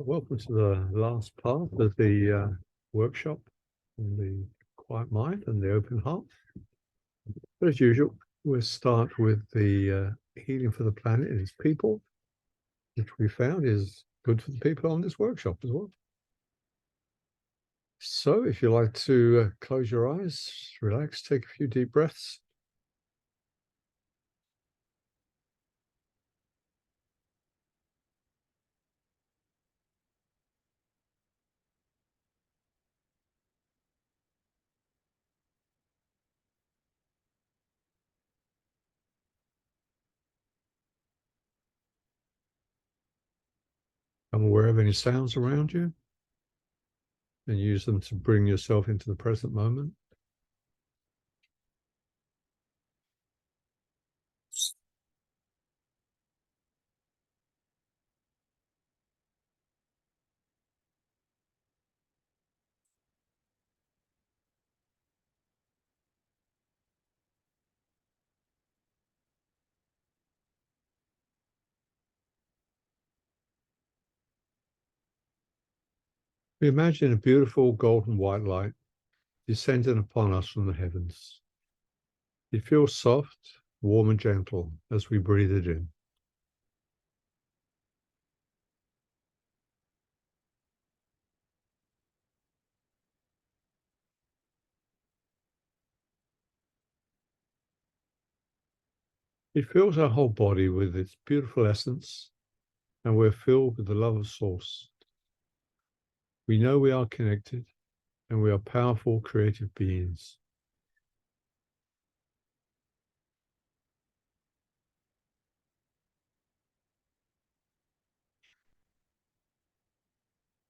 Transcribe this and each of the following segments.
Welcome to the last part of the workshop on the quiet mind and the open heart. But as usual, we'll start with the healing for the planet and its people, which we found is good for the people on this workshop as well. So if you like to close your eyes, relax, take a few deep breaths. Become aware of any sounds around you and use them to bring yourself into the present moment. We imagine a beautiful golden white light descending upon us from the heavens. It feels soft, warm, and gentle as we breathe it in. It fills our whole body with its beautiful essence, and we're filled with the love of Source. We know we are connected, and we are powerful, creative beings.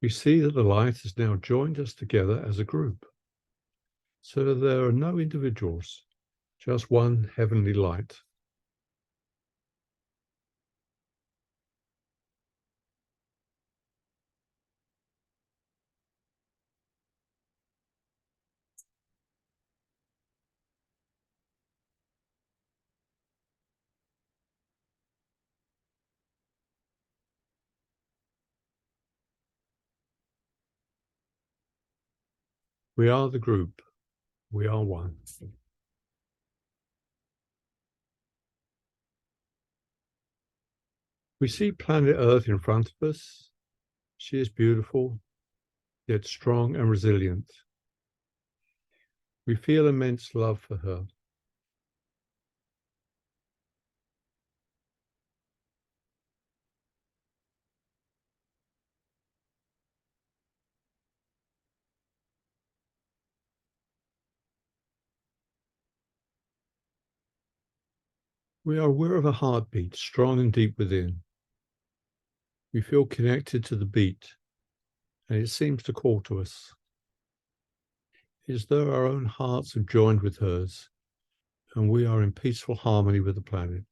We see that the light has now joined us together as a group. So there are no individuals, just one heavenly light. We are the group. We are one. We see planet Earth in front of us. She is beautiful, yet strong and resilient. We feel immense love for her. We are aware of a heartbeat, strong and deep within. We feel connected to the beat, and it seems to call to us. It is though our own hearts have joined with hers, and we are in peaceful harmony with the planet.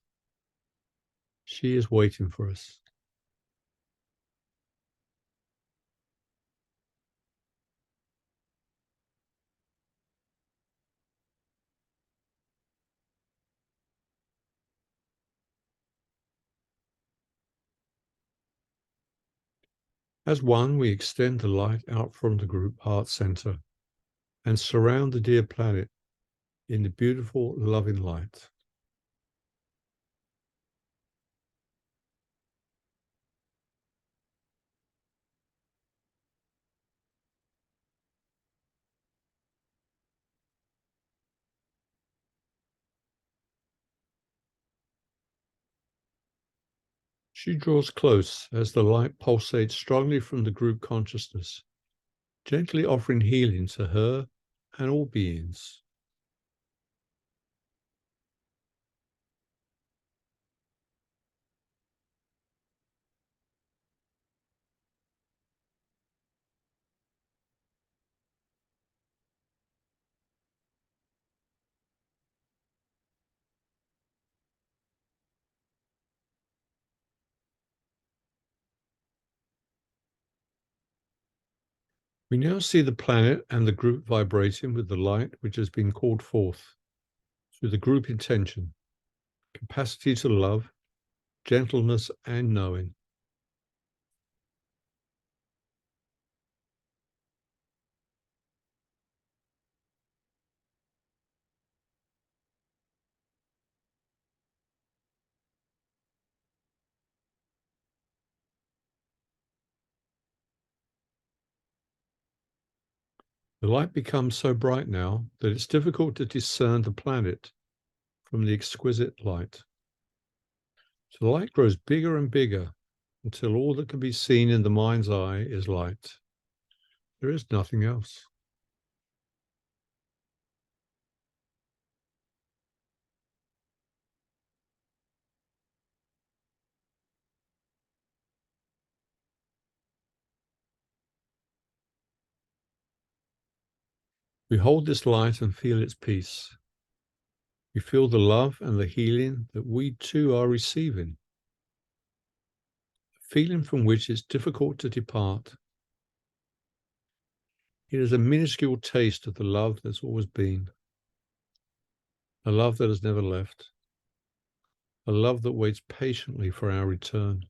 She is waiting for us. As one, we extend the light out from the group heart center and surround the dear planet in the beautiful, loving light. She draws close as the light pulsates strongly from the group consciousness, gently offering healing to her and all beings. We now see the planet and the group vibrating with the light which has been called forth through the group intention, capacity to love, gentleness, and knowing. The light becomes so bright now that it's difficult to discern the planet from the exquisite light. So the light grows bigger and bigger until all that can be seen in the mind's eye is light. There is nothing else. We hold this light and feel its peace. We feel the love and the healing that we too are receiving, a feeling from which it's difficult to depart. It is a minuscule taste of the love that's always been, a love that has never left, a love that waits patiently for our return.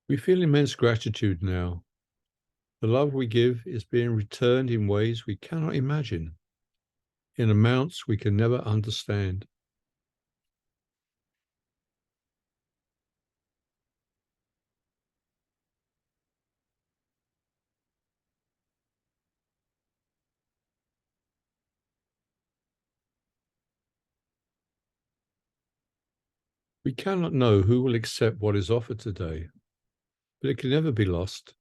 We feel immense gratitude now. The love we give is being returned in ways we cannot imagine, in amounts we can never understand. We cannot know who will accept what is offered today, but it can never be lost.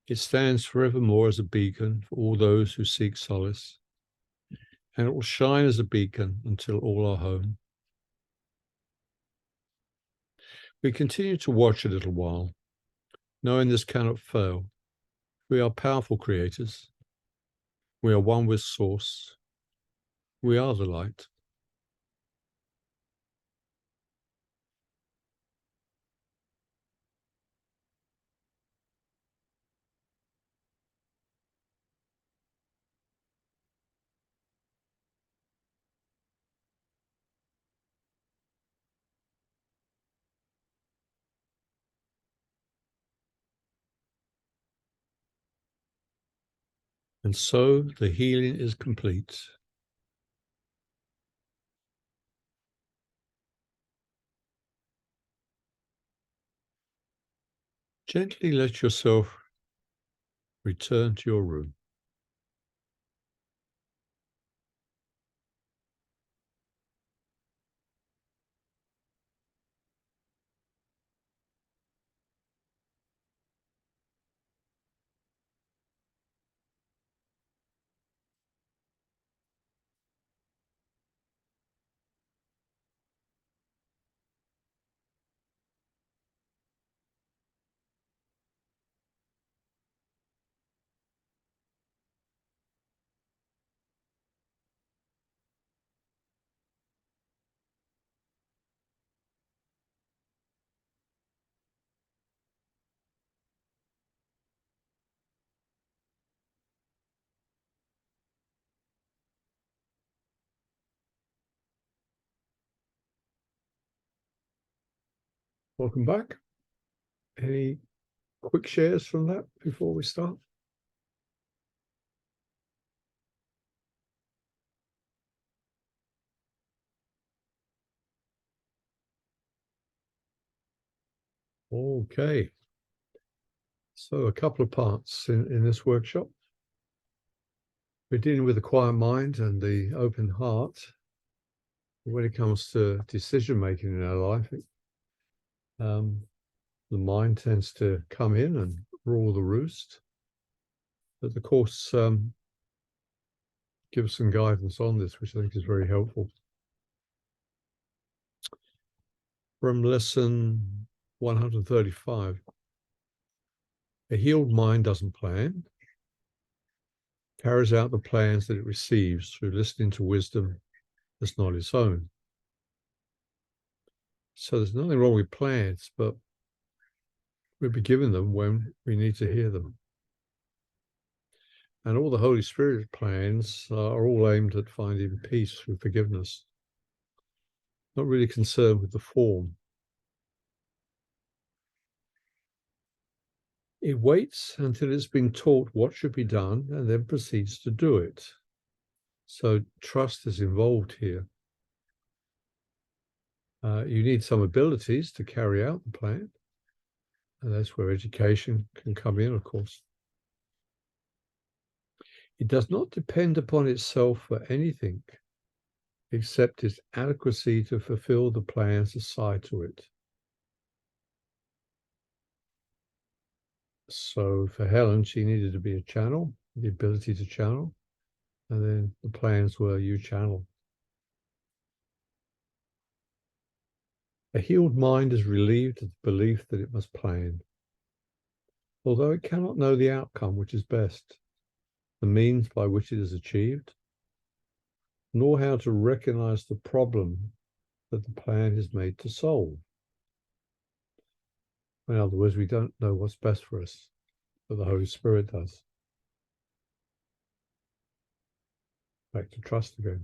It stands forevermore as a beacon for all those who seek solace, and it will shine as a beacon until all are home. We continue to watch a little while, knowing this cannot fail. We are powerful creators. We are one with Source. We are the light. And so the healing is complete. Gently let yourself return to your room. Welcome back. Any quick shares from that before we start? Okay. So a couple of parts in this workshop. We're dealing with the quiet mind and the open heart. When it comes to decision making in our life, the mind tends to come in and rule the roost. But the course gives some guidance on this, which I think is very helpful. From lesson 135, a healed mind doesn't plan, carries out the plans that it receives through listening to wisdom that's not its own. So there's nothing wrong with plans, but we'll be given them when we need to hear them. And all the Holy Spirit plans are all aimed at finding peace through forgiveness, not really concerned with the form. It waits until it's been taught what should be done and then proceeds to do it. So trust is involved here. You need some abilities to carry out the plan. And that's where education can come in, of course. It does not depend upon itself for anything except its adequacy to fulfill the plans assigned to it. So for Helen, she needed to be a channel, the ability to channel, and then the plans were you channel. A healed mind is relieved of the belief that it must plan, although it cannot know the outcome which is best, the means by which it is achieved, nor how to recognize the problem that the plan is made to solve. In other words, we don't know what's best for us, but the Holy Spirit does. Back to trust again.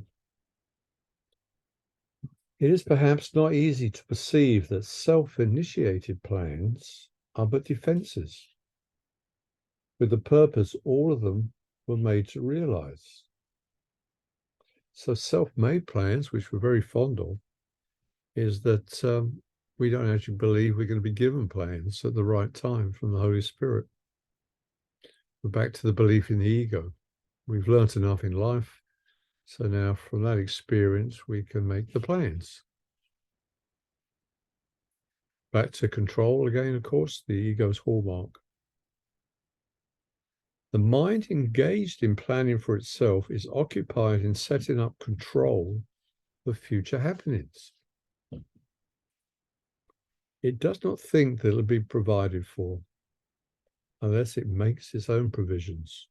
It is perhaps not easy to perceive that self-initiated plans are but defenses, with the purpose all of them were made to realize. So self-made plans, which we're very fond of, is that we don't actually believe we're going to be given plans at the right time from the Holy Spirit. We're back to the belief in the ego. We've learnt enough in life, so now from that experience we can make the plans. Back to control again, of course, the ego's hallmark. The mind engaged in planning for itself is occupied in setting up control of future happenings. It does not think that it'll be provided for unless it makes its own provisions.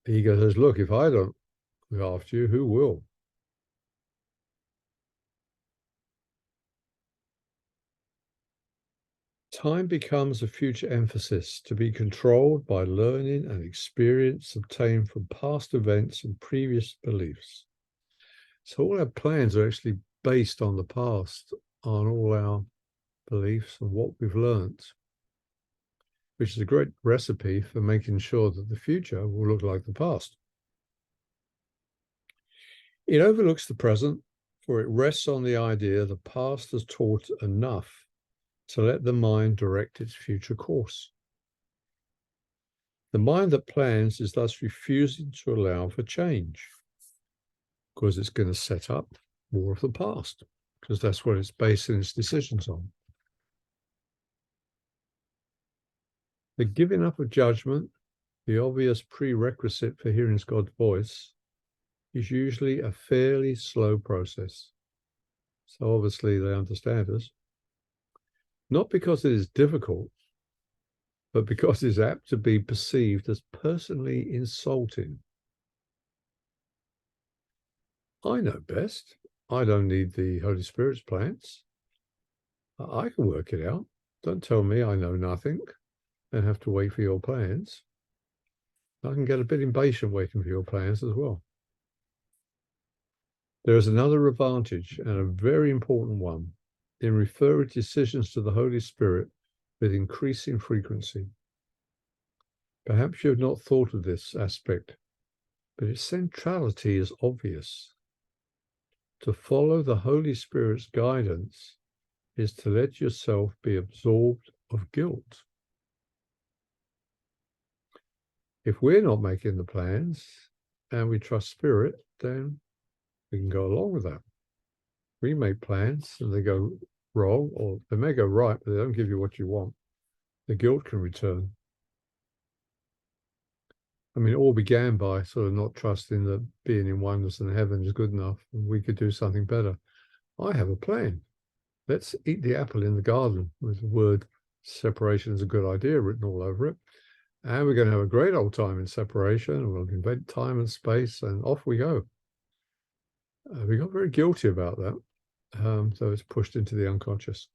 The ego says, look, if I don't look after you, who will? Time becomes a future emphasis to be controlled by learning and experience obtained from past events and previous beliefs. So all our plans are actually based on the past, on all our beliefs and what we've learned, which is a great recipe for making sure that the future will look like the past. It overlooks the present, for it rests on the idea the past has taught enough to let the mind direct its future course. The mind that plans is thus refusing to allow for change, because it's going to set up more of the past, because that's what it's basing its decisions on. The giving up of judgment, the obvious prerequisite for hearing God's voice, is usually a fairly slow process. So obviously they understand us. Not because it is difficult, but because it's apt to be perceived as personally insulting. I know best. I don't need the Holy Spirit's plans. I can work it out. Don't tell me I know nothing and have to wait for your plans. I can get a bit impatient waiting for your plans as well. There is another advantage, and a very important one, in referring decisions to the Holy Spirit with increasing frequency. Perhaps you have not thought of this aspect, but its centrality is obvious. To follow the Holy Spirit's guidance is to let yourself be absorbed of guilt. If we're not making the plans and we trust Spirit, then we can go along with that. We make plans and they go wrong, or they may go right, but they don't give you what you want. The guilt can return. I mean, it all began by sort of not trusting that being in oneness and heaven is good enough, and we could do something better. I have a plan. Let's eat the apple in the garden, with the word separation is a good idea written all over it. And we're going to have a great old time in separation, and we'll invent time and space, and off we go. We got very guilty about that. So it's pushed into the unconscious.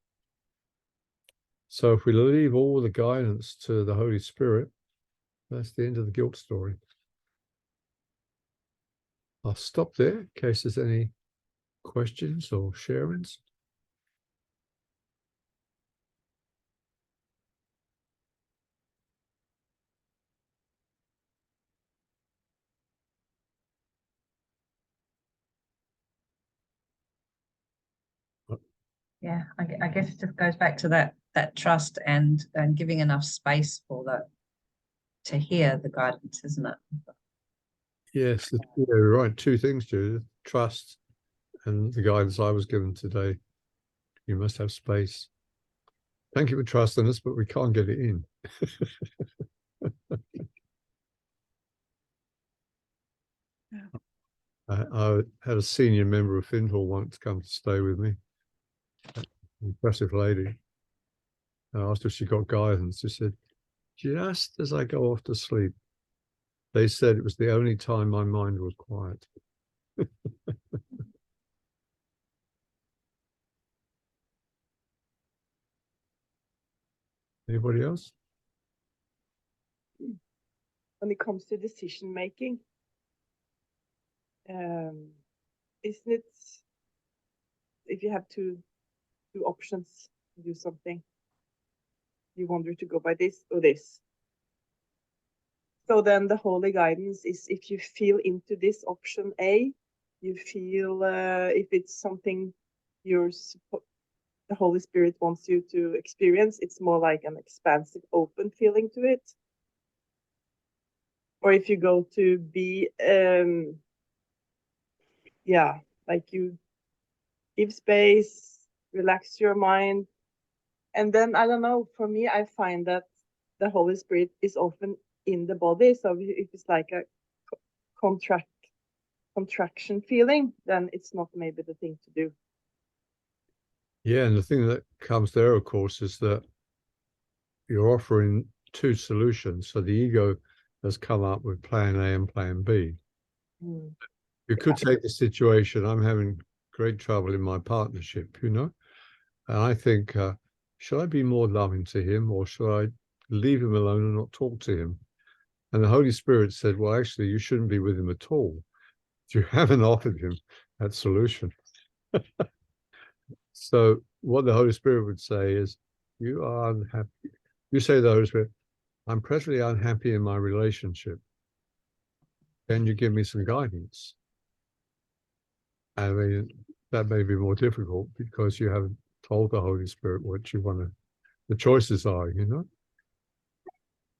So if we leave all the guidance to the Holy Spirit, that's the end of the guilt story. I'll stop there in case there's any questions or sharings. Yeah, I guess it just goes back to that trust and giving enough space for to hear the guidance, isn't it? Yes, you're right. Two things, Judith. Trust and the guidance I was given today. You must have space. Thank you for trusting us, but we can't get it in. I had a senior member of Findhall once come to stay with me. Impressive lady. I asked if she got guidance. She said, just as I go off to sleep, they said it was the only time my mind was quiet. Anybody else? When it comes to decision making, isn't it, if you have two options to do something, you wonder to go by this or this. So then the holy guidance is, if you feel into this option A, you feel if it's something the Holy Spirit wants you to experience, it's more like an expansive, open feeling to it. Or if you go to B, yeah, like you give space, relax your mind. And then, I don't know, for me, I find that the Holy Spirit is often in the body. So if it's like a contraction feeling, then it's not maybe the thing to do. Yeah, and the thing that comes there, of course, is that you're offering two solutions. So the ego has come up with plan A and plan B. Mm. You could take the situation, I'm having great trouble in my partnership, you know, and I think, should I be more loving to him, or should I leave him alone and not talk to him? And the Holy Spirit said, well, actually, you shouldn't be with him at all. You haven't offered him that solution. So what the Holy Spirit would say is, you are unhappy. You say to the Holy Spirit, I'm presently unhappy in my relationship. Can you give me some guidance? I mean, that may be more difficult because you haven't told the Holy Spirit what you want to, the choices are, you know?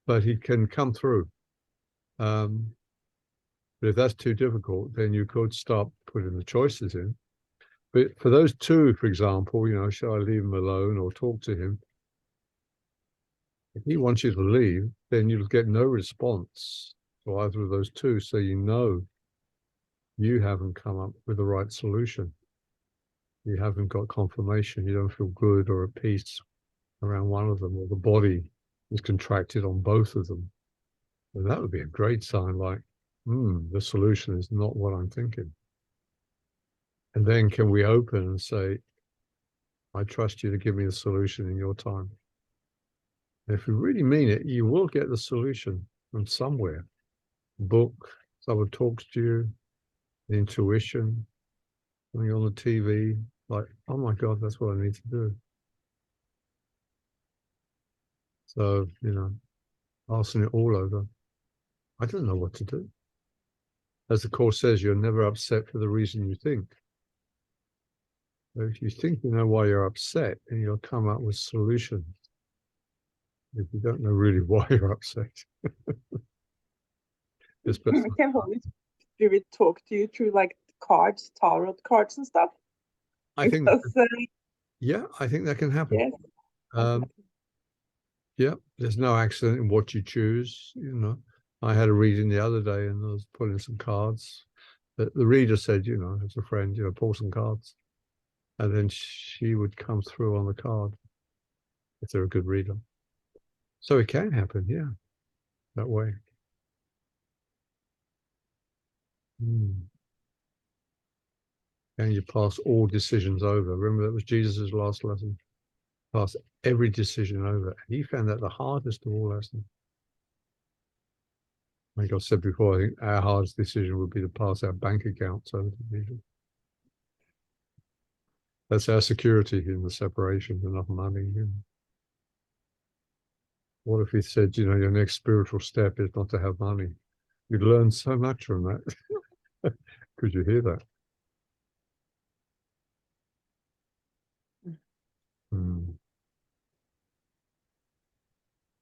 But he can come through. But if that's too difficult, then you could start putting the choices in. But for those two, for example, you know, shall I leave him alone or talk to him? If he wants you to leave, then you'll get no response to either of those two. So you know you haven't come up with the right solution. You haven't got confirmation. You don't feel good or at peace around one of them, or the body is contracted on both of them. And that would be a great sign, like, the solution is not what I'm thinking. And then can we open and say, I trust you to give me the solution in your time. And if you really mean it, you will get the solution from somewhere. Book, someone talks to you, intuition, something on the TV, like, oh my God, that's what I need to do. So, you know, passing it all over. I don't know what to do. As the Course says, you're never upset for the reason you think. If you think you know why you're upset, and you'll come up with solutions. If you don't know really why you're upset. Can Holy Spirit talk to you through like cards, tarot cards and stuff? I think, yeah, I think that can happen. Yes. Yeah, there's no accident in what you choose. You know, I had a reading the other day and I was pulling some cards. The reader said, you know, as a friend, you know, pull some cards. And then she would come through on the card if they're a good reader. So it can happen, yeah, that way. And you pass all decisions over. Remember, that was Jesus's last lesson. Pass every decision over. He found that the hardest of all lessons. Like I said before, I think our hardest decision would be to pass our bank accounts over to people. That's our security in the separation, enough money. You know. What if he said, you know, your next spiritual step is not to have money? You'd learn so much from that. Could you hear that?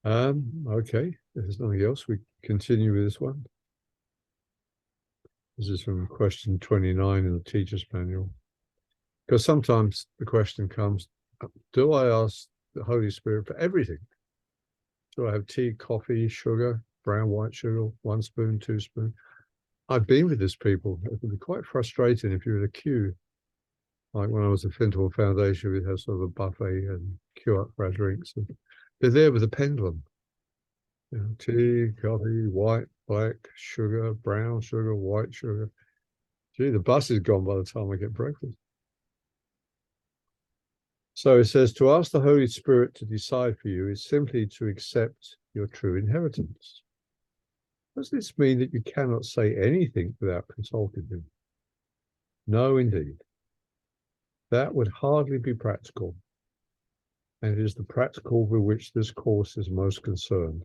Okay, if there's nothing else, we continue with this one. This is from question 29 in the teacher's manual. Because sometimes the question comes, do I ask the Holy Spirit for everything? Do I have tea, coffee, sugar, brown, white sugar, 1 spoon, 2 spoons? I've been with these people. It can be quite frustrating if you're in a queue. Like when I was at Fintel Foundation, we'd have sort of a buffet and queue up for our drinks. And they're there with a pendulum. You know, tea, coffee, white, black, sugar, brown sugar, white sugar. Gee, the bus is gone by the time I get breakfast. So it says, to ask the Holy Spirit to decide for you is simply to accept your true inheritance. Does this mean that you cannot say anything without consulting him? No, indeed. That would hardly be practical. And it is the practical with which this course is most concerned.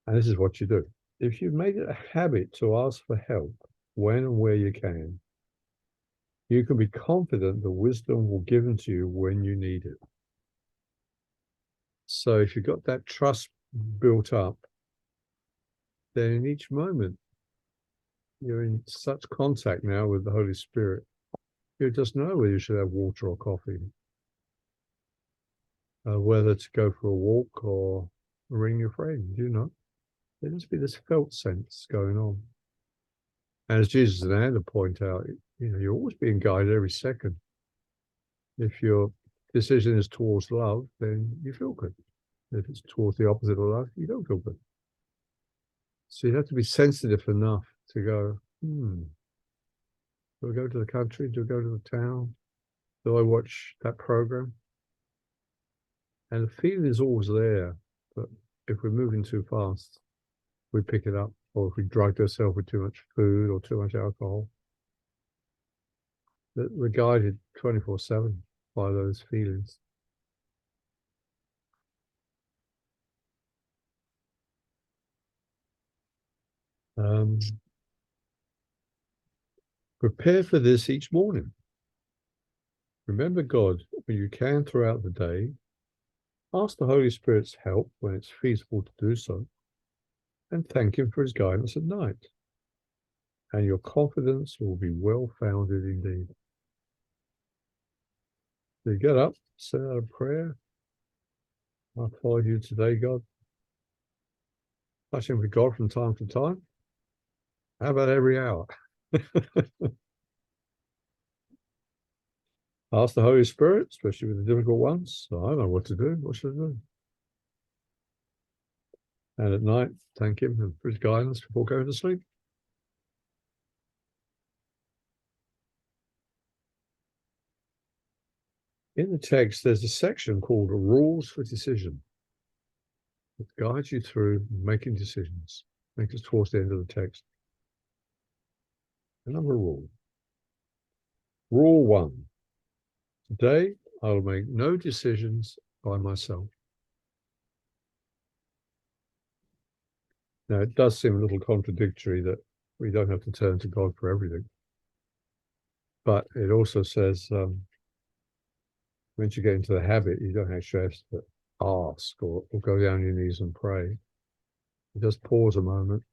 And this is what you do. If you've made it a habit to ask for help when and where you can be confident the wisdom will be given to you when you need it. So if you've got that trust built up, then in each moment, you're in such contact now with the Holy Spirit, you just know whether you should have water or coffee, whether to go for a walk or ring your friend, you know. There must be this felt sense going on. And as Jesus and Anna point out, you know, you're always being guided every second. If your decision is towards love, then you feel good. If it's towards the opposite of love, you don't feel good. So you have to be sensitive enough to go, do I go to the country? Do I go to the town? Do I watch that program? And the feeling is always there, but if we're moving too fast, we pick it up. Or if we drugged ourselves with too much food or too much alcohol, that we're guided 24/7 by those feelings. Prepare for this each morning. Remember God when you can throughout the day. Ask the Holy Spirit's help when it's feasible to do so, and thank him for his guidance at night. And your confidence will be well-founded indeed. So you get up, say out a prayer. I follow you today, God. Touching with God from time to time. How about every hour? Ask the Holy Spirit, especially with the difficult ones. So I don't know what to do. What should I do? And at night, thank him for his guidance before going to sleep. In the text, there's a section called Rules for Decision. It guides you through making decisions. Makes us towards the end of the text. Another rule. Rule 1. Today, I will make no decisions by myself. Now, it does seem a little contradictory that we don't have to turn to God for everything. But it also says, once you get into the habit, you don't actually have to ask or go down on your knees and pray. You just pause a moment,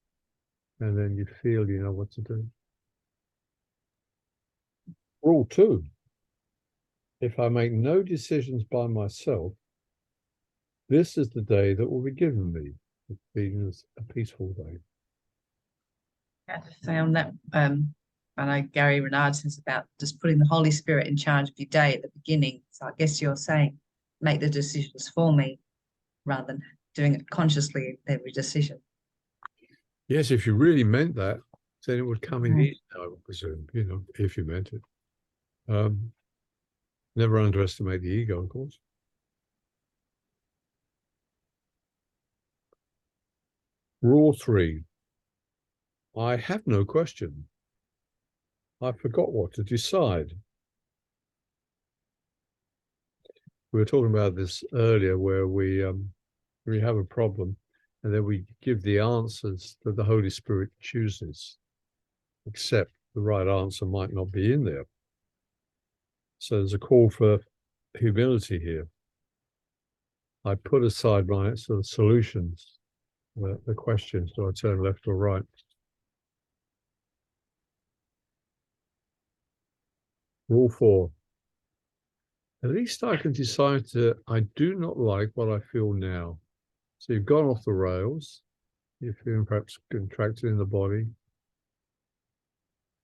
and then you feel you know what to do. Rule 2. If I make no decisions by myself, this is the day that will be given me, being a peaceful day. I have to say on that, I know Gary Renard says about just putting the Holy Spirit in charge of your day at the beginning. So I guess you're saying, make the decisions for me rather than doing it consciously every decision. Yes, if you really meant that, then it would come in easy, I would presume, you know, if you meant it. Never underestimate the ego, of course. Rule 3. I have no question. I forgot what to decide. We were talking about this earlier, where we have a problem and then we give the answers that the Holy Spirit chooses, except the right answer might not be in there. So there's a call for humility here. I put aside my sort of solutions, the questions, do I turn left or right? Rule 4. At least I can decide I do not like what I feel now. So you've gone off the rails. You're feeling perhaps contracted in the body.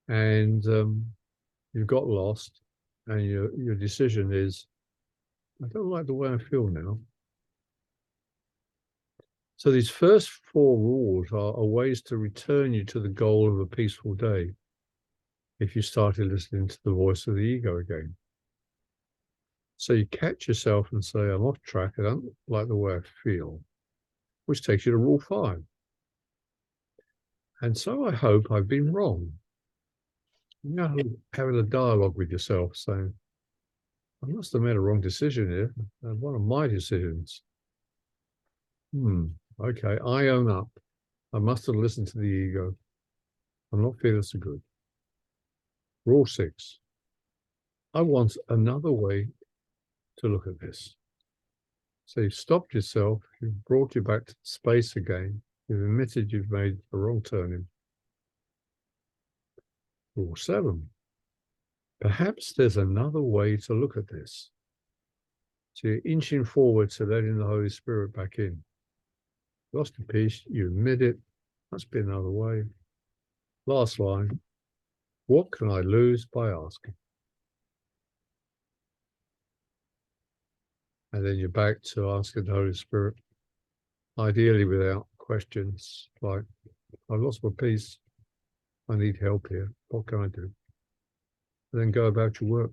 And you've got lost. And your decision is, I don't like the way I feel now. So these first 4 rules are ways to return you to the goal of a peaceful day if you started listening to the voice of the ego again. So you catch yourself and say, I'm off track, I don't like the way I feel, which takes you to rule 5. And so I hope I've been wrong. You know, having a dialogue with yourself saying, I must have made a wrong decision here. One of my decisions. Okay, I own up. I must have listened to the ego. I'm not feeling so good. Rule 6. I want another way to look at this. So you've stopped yourself, you've brought you back to space again, you've admitted you've made the wrong turning. Rule 7. Perhaps there's another way to look at this. So you're inching forward to letting the Holy Spirit back in. Lost your peace, you admit it, must be another way. Last line, what can I lose by asking? And then you're back to asking the Holy Spirit, ideally without questions like, I've lost my peace, I need help here, what can I do? And then go about your work.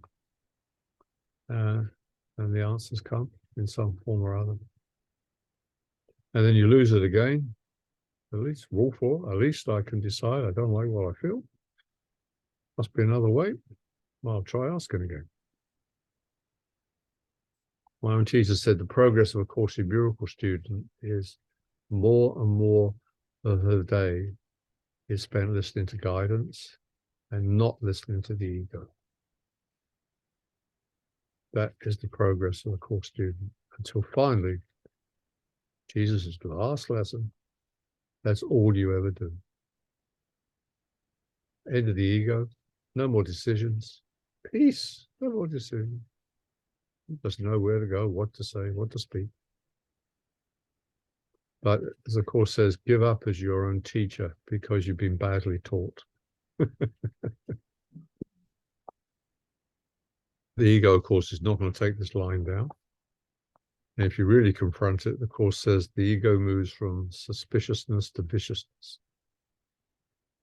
And the answers come in some form or other. And then you lose it again. At least, rule 4, at least I can decide I don't like what I feel. Must be another way. Well, I'll try asking again. My own teacher said the progress of a Course in Miracles student is more and more of her day is spent listening to guidance and not listening to the ego. That is the progress of a Course student until finally, Jesus' last lesson, that's all you ever do. End of the ego, no more decisions, peace, no more decisions. Just know where to go, what to say, what to speak. But as the Course says, give up as your own teacher because you've been badly taught. The ego, of course, is not going to take this line down. And if you really confront it, the Course says the ego moves from suspiciousness to viciousness.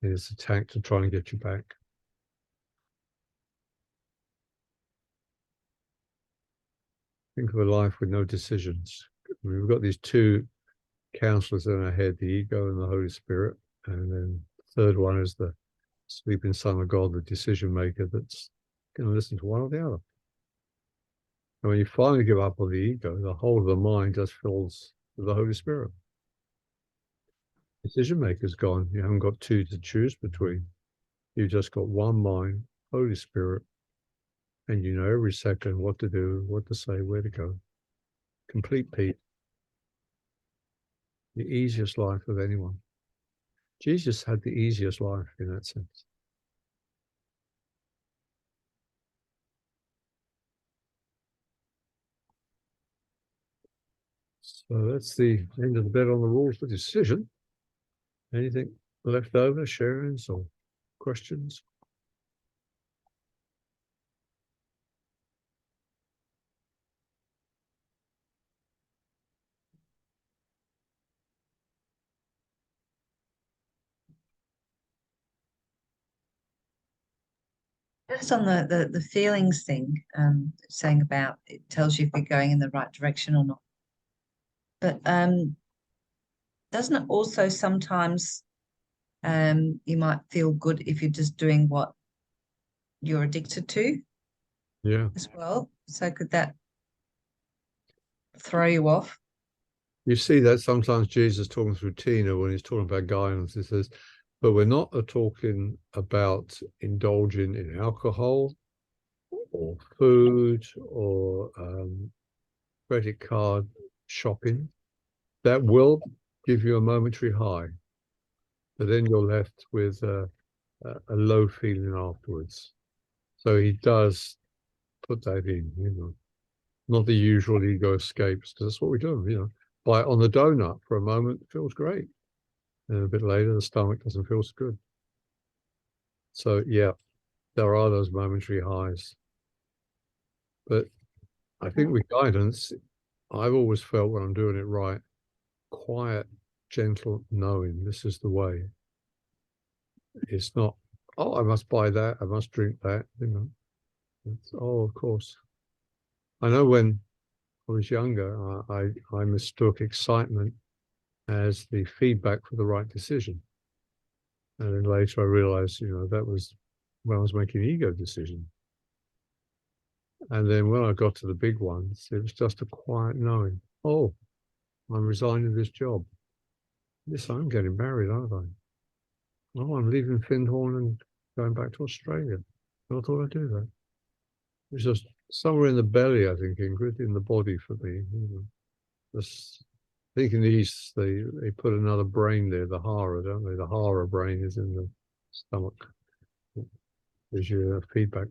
It is attacked to try and get you back. Think of a life with no decisions. We've got these 2 counselors in our head, the ego and the Holy Spirit. And then the third one is the sleeping Son of God, the decision maker that's going to listen to one or the other. And when you finally give up on the ego, the whole of the mind just fills with the Holy Spirit. Decision maker's gone. You haven't got 2 to choose between. You've just got one mind, Holy Spirit, and you know every second what to do, what to say, where to go. Complete peace. The easiest life of anyone. Jesus had the easiest life in that sense. So that's the end of the bit on the rules for decision. Anything left over, sharings or questions? Just on the feelings thing, saying about it tells you if you're going in the right direction or not. But doesn't it also sometimes you might feel good if you're just doing what you're addicted to? Yeah. As well. So could that throw you off? You see that sometimes Jesus talking through Tina when he's talking about guidance, he says, but we're not talking about indulging in alcohol or food or credit card shopping. That will give you a momentary high, but then you're left with a low feeling afterwards. So he does put that in, you know, not the usual ego escapes, because that's what we do, you know. Bite on the donut for a moment, it feels great. And a bit later, the stomach doesn't feel so good. So yeah, there are those momentary highs. But I think with guidance, I've always felt when I'm doing it right, quiet, gentle, knowing this is the way. It's not, oh, I must buy that, I must drink that, you know. It's, oh, of course. I know when I was younger, I mistook excitement as the feedback for the right decision. And then later I realized, you know, that was when I was making ego decisions. And then when I got to the big ones, it was just a quiet knowing, oh, I'm resigning this job. Yes, I'm getting married, aren't I? Oh, I'm leaving Findhorn and going back to Australia. I thought I'd do that. It was just somewhere in the belly, I think, Ingrid, in the body for me. You know. Just, I think in the East, they put another brain there, the hara, don't they? The hara brain is in the stomach. Gives you a feedback.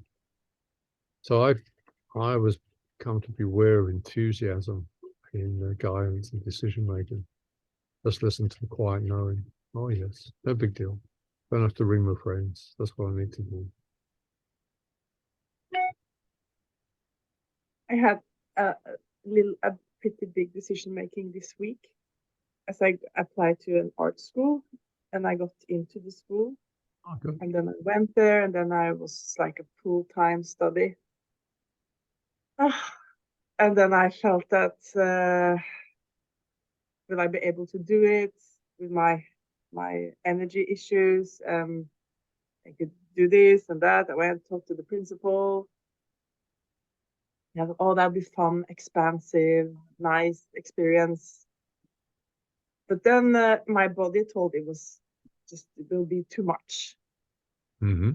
So I was come to be aware of enthusiasm in guidance and decision making. Just listen to the quiet knowing. Oh yes, no big deal. Don't have to ring my friends. That's what I need to do. I had a pretty big decision making this week as I applied to an art school and I got into the school. Oh, good. And then I went there and then I was like a full-time study. And then I felt that will I be able to do it with my energy issues? I could do this and that. I went and talked to the principal. Yeah, oh, that'd be fun, expansive, nice experience. But then my body told it will be too much. Mm-hmm.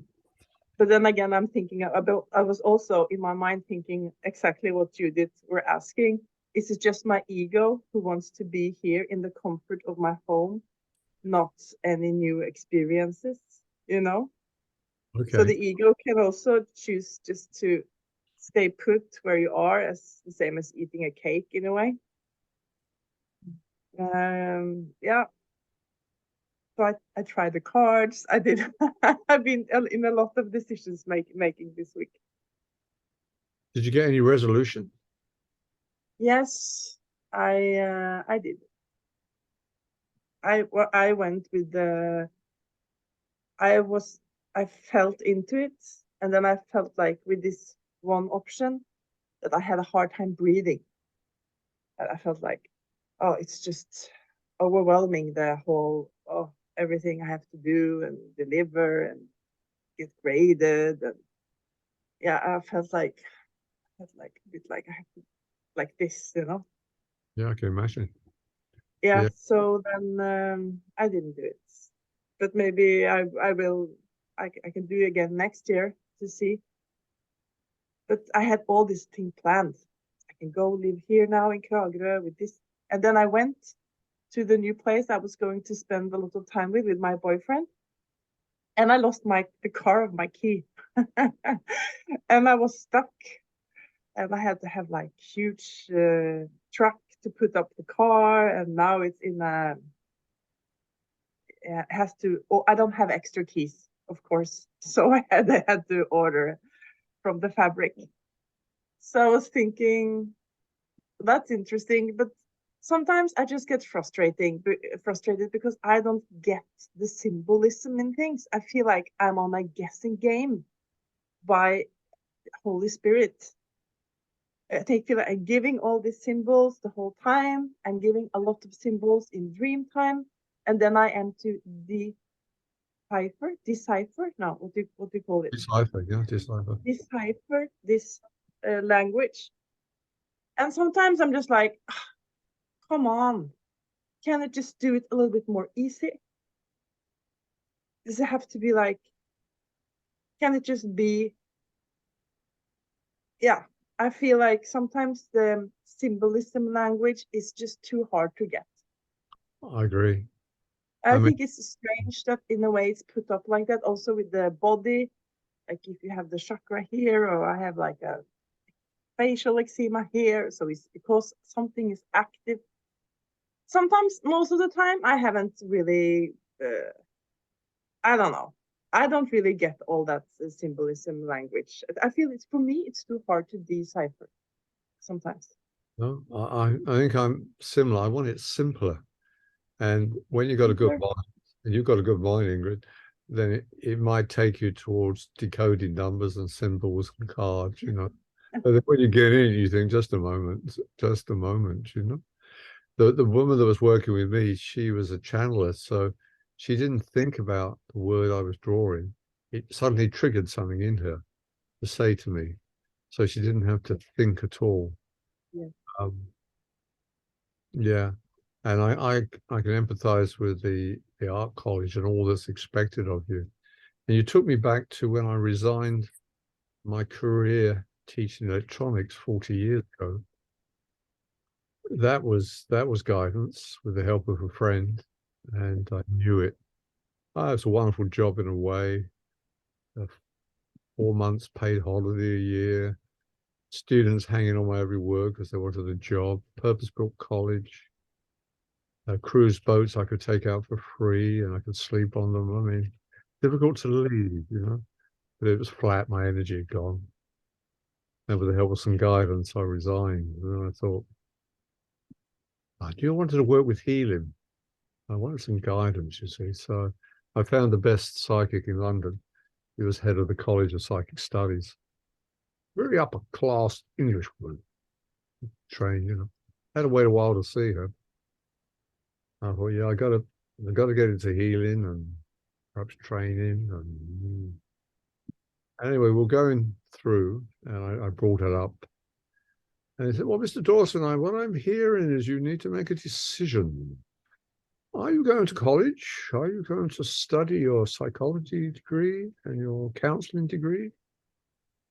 But then again, I'm thinking about, I was also in my mind thinking exactly what Judith were asking. Is it just my ego who wants to be here in the comfort of my home, not any new experiences, you know? Okay. So the ego can also choose just to stay put where you are, as the same as eating a cake in a way. Yeah. So I tried the cards. I did. I've been in a lot of decisions making this week. Did you get any resolution? Yes, I did. I went with the. I felt into it, and then I felt like with this one option that I had a hard time breathing. And I felt like, oh, it's just overwhelming, the whole, oh, everything I have to do and deliver and get graded. And yeah, I felt like a bit like I have to, like this, you know? Yeah, I can imagine. Yeah, Yeah. so then I didn't do it. But maybe I will, I can do it again next year to see. But I had all these things planned. I can go live here now in Kragerø with this. And then I went to the new place I was going to spend a lot of time with my boyfriend. And I lost the car of my key. And I was stuck. And I had to have like huge truck to put up the car. And now it's in a, it has to, oh, I don't have extra keys, of course. So I had to order from the fabric. So I was thinking, that's interesting, but sometimes I just get frustrated because I don't get the symbolism in things. I feel like I'm on a guessing game by Holy Spirit. I feel like I'm giving all these symbols the whole time. I'm giving a lot of symbols in dream time, and then I am to decipher. No, what do you call it? Decipher, yeah, decipher. Decipher this language. And sometimes I'm just like, come on, can it just do it a little bit more easy? Does it have to be like, can it just be, yeah, I feel like sometimes the symbolism language is just too hard to get. I agree. I mean, think it's strange that in a way it's put up like that also with the body. Like if you have the chakra here, or I have like a facial eczema here. So it's because something is active. Sometimes, most of the time, I haven't really, I don't know. I don't really get all that symbolism language. I feel it's, for me, it's too hard to decipher sometimes. no, I think I'm similar. I want it simpler. And when you've got a good Simpler. mind, and you've got a good mind, Ingrid, then it might take you towards decoding numbers and symbols and cards, you know. But then when you get in, you think, just a moment, you know. The woman that was working with me, she was a channeler, so she didn't think about the word I was drawing. It suddenly triggered something in her to say to me, so she didn't have to think at all. Yeah. Yeah, and I can empathize with the art college and all that's expected of you. And you took me back to when I resigned my career teaching electronics 40 years ago. That was guidance with the help of a friend, and I knew it. Oh, it's a wonderful job in a way. 4 months paid holiday a year. Students hanging on my every word because they wanted a job. Purpose-built college. Cruise boats I could take out for free, and I could sleep on them. I mean, difficult to leave, you know. But it was flat. My energy had gone. And with the help of some guidance, I resigned. And then I thought, I do wanted to work with healing. I wanted some guidance, you see. So I found the best psychic in London. He was head of the College of Psychic Studies. Very upper class Englishwoman, trained, you know. Had to wait a while to see her. I thought, yeah, I gotta get into healing and perhaps training. And anyway, we're going through, and I brought it up. And he said, well, Mr. Dawson, what I'm hearing is you need to make a decision. Are you going to college? Are you going to study your psychology degree and your counseling degree?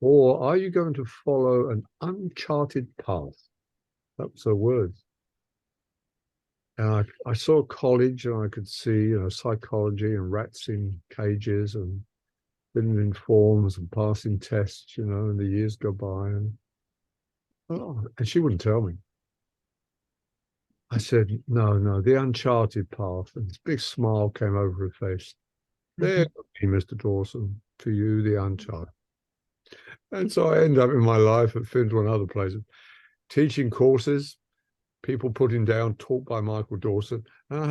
Or are you going to follow an uncharted path? That was her words. And I saw college, and I could see, you know, psychology and rats in cages and filling in forms and passing tests, you know, and the years go by. And she wouldn't tell me. I said, no, the uncharted path. And this big smile came over her face. There, Mr. Dawson, to you, the uncharted. And so I ended up in my life at Findle and other places, teaching courses, people putting down, taught by Michael Dawson. And I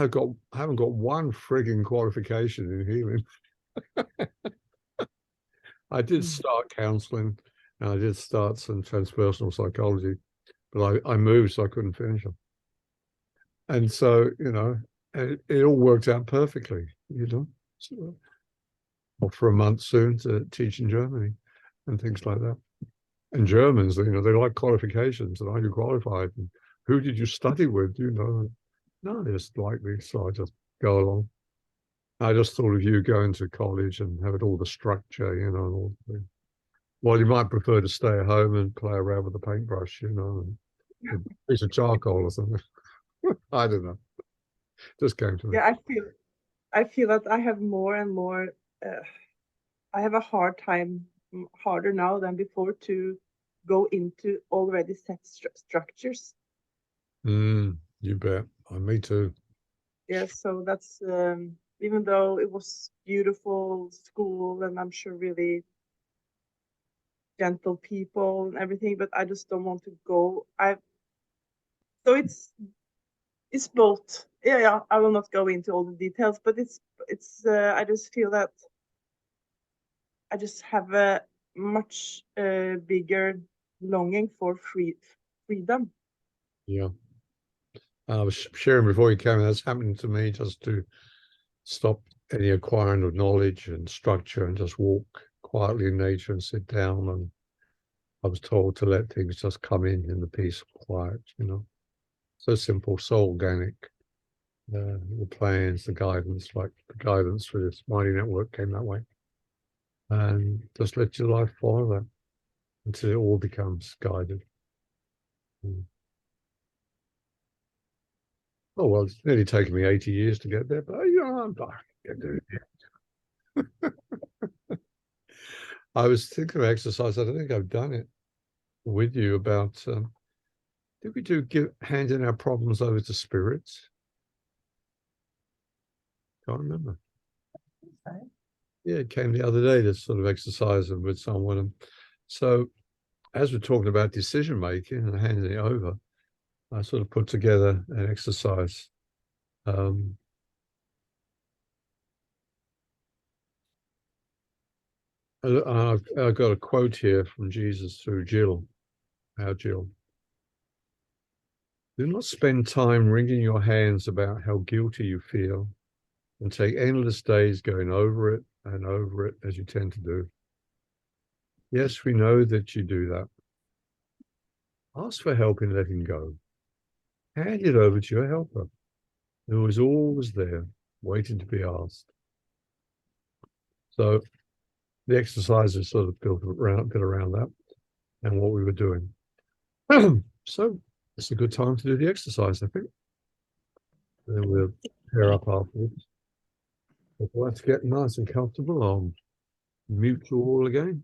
haven't got one frigging qualification in healing. I did start counseling, and I did start some transpersonal psychology, but I moved, so I couldn't finish them. And so, you know, it all worked out perfectly, you know. So, off for a month soon to teach in Germany and things like that. And Germans, you know, they like qualifications. And are you qualified? And who did you study with? You know, no, they just like me. So I just go along. I just thought of you going to college and having all the structure, you know, and all the, well, you might prefer to stay at home and play around with a paintbrush, you know, and a piece of charcoal or something. I don't know. Just came to me. Yeah, I feel that I have more and more. I have a hard time, harder now than before, to go into already set structures. You bet. Me too. Yeah, so that's even though it was beautiful school and I'm sure really gentle people and everything, but I just don't want to go. So it's both. Yeah, I will not go into all the details, but it's I just feel that I just have a much bigger longing for freedom. Yeah. I was sharing before you came, that's happening to me, just to stop any acquiring of knowledge and structure and just walk quietly in nature and sit down. And I was told to let things just come in the peace and quiet, you know. So simple, so organic. The plans, the guidance, like the guidance for this mighty network came that way. And just let your life follow that. until it all becomes guided. Oh, well, it's nearly taken me 80 years to get there, but I'm back. I was thinking of exercise. I don't think I've done it with you about, did we handing our problems over to spirits? Can't remember. So, Yeah, it came the other day, this sort of exercise with someone. And so as we're talking about decision making and handing it over, I sort of put together an exercise. I've got a quote here from Jesus through Jill, our Jill. Do not spend time wringing your hands about how guilty you feel and take endless days going over it and over it as you tend to do. Yes, we know that you do that. Ask for help in letting go. Hand it over to your helper, who is always there, waiting to be asked. So the exercise is sort of built around that and what we were doing. So it's a good time to do the exercise, I think. And then we'll pair up afterwards. If let's get nice and comfortable, I'll mute you all again.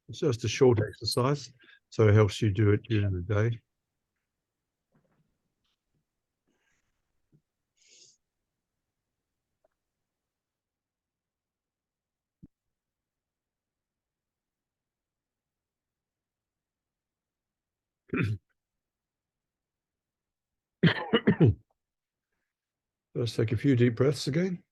It's just a short exercise, so it helps you do it during the day. Let's take a few deep breaths again.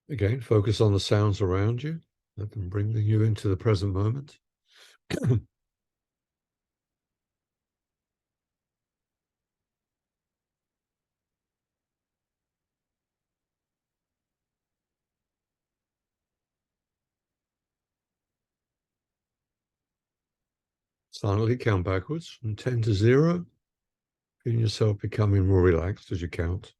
Again, focus on the sounds around you. Let them bring you into the present moment. Silently count backwards from 10 to 0. Feeling yourself becoming more relaxed as you count.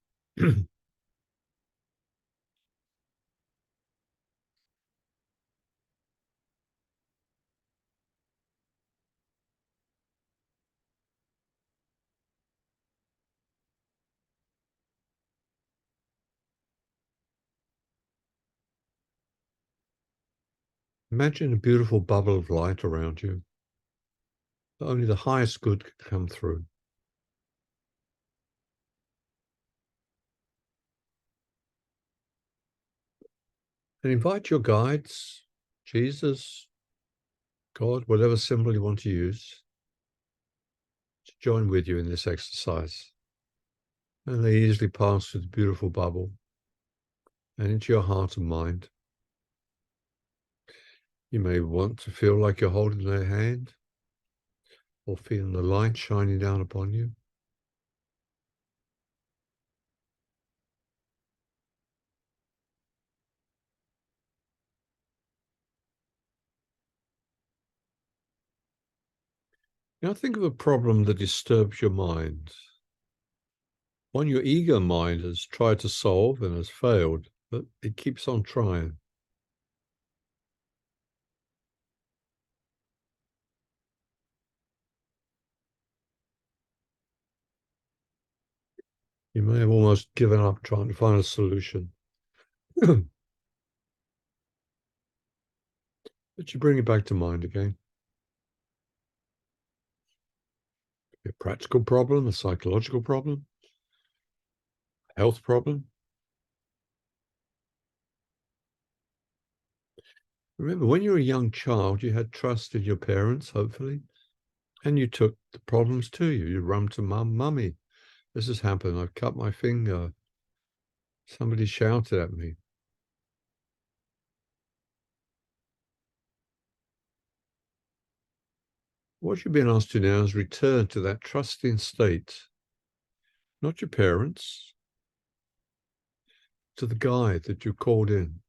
Imagine a beautiful bubble of light around you. Only the highest good can come through. And invite your guides, Jesus, God, whatever symbol you want to use, to join with you in this exercise. And they easily pass through the beautiful bubble and into your heart and mind. You may want to feel like you're holding their hand or feeling the light shining down upon you. Now think of a problem that disturbs your mind. One your eager mind has tried to solve and has failed, but it keeps on trying. You may have almost given up trying to find a solution. But you bring it back to mind again. A practical problem, a psychological problem, a health problem. Remember, when you were a young child, you had trust in your parents, hopefully, and you took the problems to you. You run to mummy, this has happened. I've cut my finger. Somebody shouted at me. What you've been asked to now is return to that trusting state, not your parents, to the guide that you called in.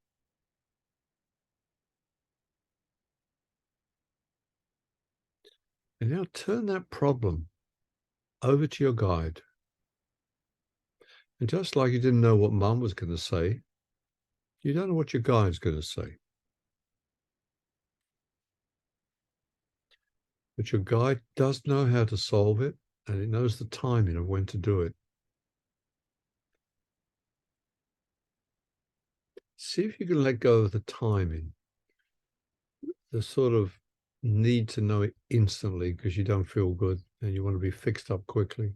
And now turn that problem over to your guide. And just like you didn't know what Mum was going to say, you don't know what your guide's going to say. But your guide does know how to solve it, and it knows the timing of when to do it. See if you can let go of the timing, the sort of need to know it instantly because you don't feel good and you want to be fixed up quickly.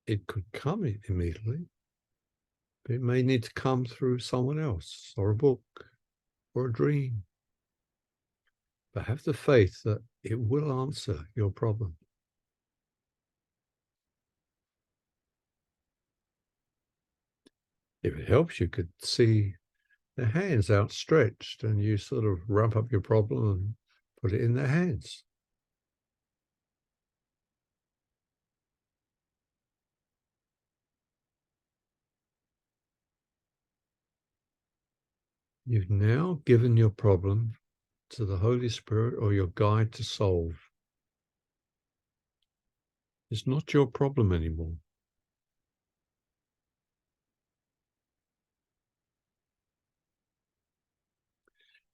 It could come immediately, but it may need to come through someone else or a book or a dream. But have the faith that it will answer your problem. If it helps, you could see their hands outstretched and you sort of wrap up your problem and put it in their hands. You've now given your problem to the Holy Spirit or your guide to solve. It's not your problem anymore.